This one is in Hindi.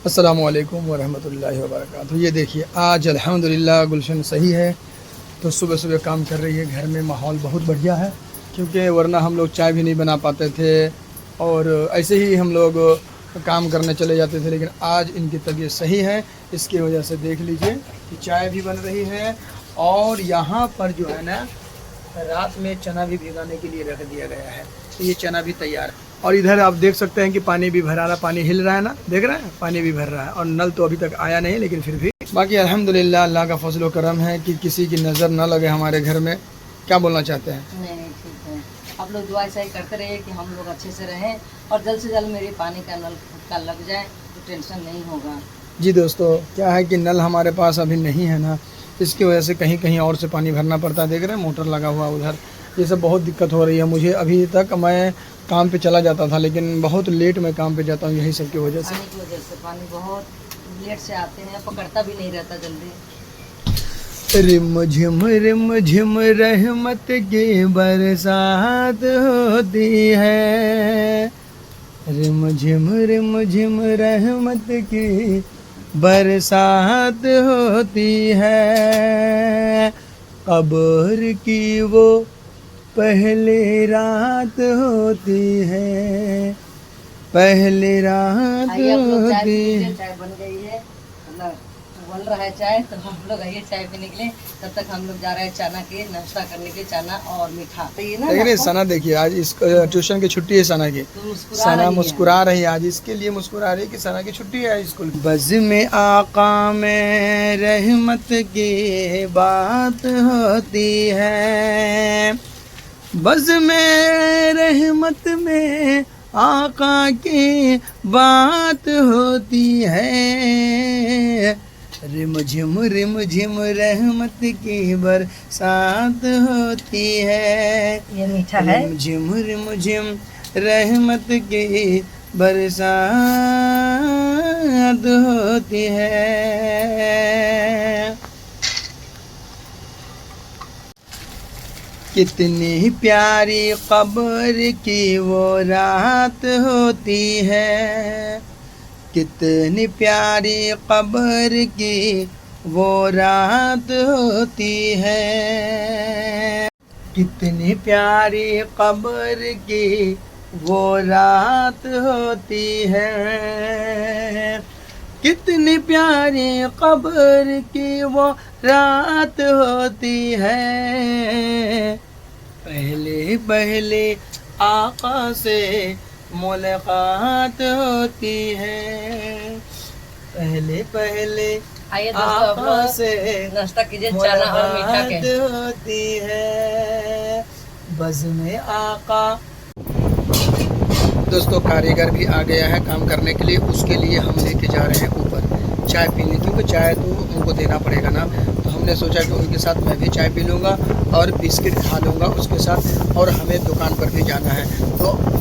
अस्सलामु अलैकुम वरहमतुल्लाहि वबरकातुहू। ये देखिए आज अल्हम्दुलिल्लाह गुलशन सही है। तो सुबह सुबह काम कर रही है, घर में माहौल बहुत बढ़िया है, क्योंकि वरना हम लोग चाय भी नहीं बना पाते थे और ऐसे ही हम लोग काम करने चले जाते थे। लेकिन आज इनकी तबीयत सही है, इसकी वजह से देख लीजिए कि चाय भी बन रही है और यहाँ पर जो है ना रात में चना भी भिगाने के लिए रख दिया गया है। तो ये चना भी तैयार है और इधर आप देख सकते हैं कि पानी भी भरा रहा, पानी हिल रहा है ना, देख रहे हैं, पानी भी भर रहा है और नल तो अभी तक आया नहीं, लेकिन फिर भी बाकी अल्हम्दुलिल्लाह अल्लाह का फजल व करम है कि किसी की नज़र न लगे हमारे घर में। क्या बोलना चाहते हैं? नहीं ठीक है, आप लोग दुआ ऐसा ही करते रहिए कि हम लोग अच्छे से रहें और जल्द से जल्द मेरे पानी का नल खुद का लग जाए तो टेंशन नहीं होगा। जी दोस्तों, क्या है कि नल हमारे पास अभी नहीं है ना, इसकी वजह से कहीं कहीं और से पानी भरना पड़ता है। देख रहे हैं मोटर लगा हुआ उधर, ये सब बहुत दिक्कत हो रही है मुझे। अभी तक मैं काम पे चला जाता था, लेकिन बहुत लेट मैं काम पे जाता हूँ यही सब की वजह से। पानी की वजह से पानी बहुत लेट से आते हैं, पकड़ता भी नहीं रहता जल्दी। रिम झिम रहमत की बरसात होती है, रिम झिम रहमत की बरसात होती है। कब्र की वो पहली रात होती है, पहली रात आइए आप लोग चाय होती पी है। लीजिए, चाय बन गई है, मतलब बन रहा है चाय, तो हम लोग आइए चाय पीने के लिए। तब तक हम लोग जा रहे हैं चना के नाश्ता करने के, चना और मीठा। तो ये ना देख रहे आपको- सना, देखिए आज इस ट्यूशन की छुट्टी है सना की। तो मुस्कुरा सना रही है। मुस्कुरा रही है, आज इसके लिए मुस्कुरा रही है कि सना की छुट्टी है स्कूल। बज़ में आका में रहमत की बात होती है, बज़ में रहमत में आका की बात होती है। रिम झिम रहमत की बरसात होती है। ये मीठा है। रिम झिम रहमत की बरसात होती है। कितनी प्यारी कब्र की वो रात होती है, कितनी प्यारी कब्र की वो रात होती है। कितनी प्यारी कब्र की वो रात होती है, कितनी प्यारी कब्र की वो रात होती है। पहले पहले आका से मुलाकात होती है, पहले पहले आइए दोस्तों आप आका लोग से नाश्ता कीजिए चना और मीठा मुलाकात के। होती है। बज़ में आका। दोस्तों कारीगर भी आ गया है काम करने के लिए, उसके लिए हम लेके जा रहे हैं ऊपर चाय पीने, क्योंकि चाय तो उनको देना पड़ेगा ना। तो हमने सोचा कि उनके साथ मैं भी चाय पी लूँगा और बिस्किट खा लूँगा उसके साथ, और हमें दुकान पर भी जाना है। तो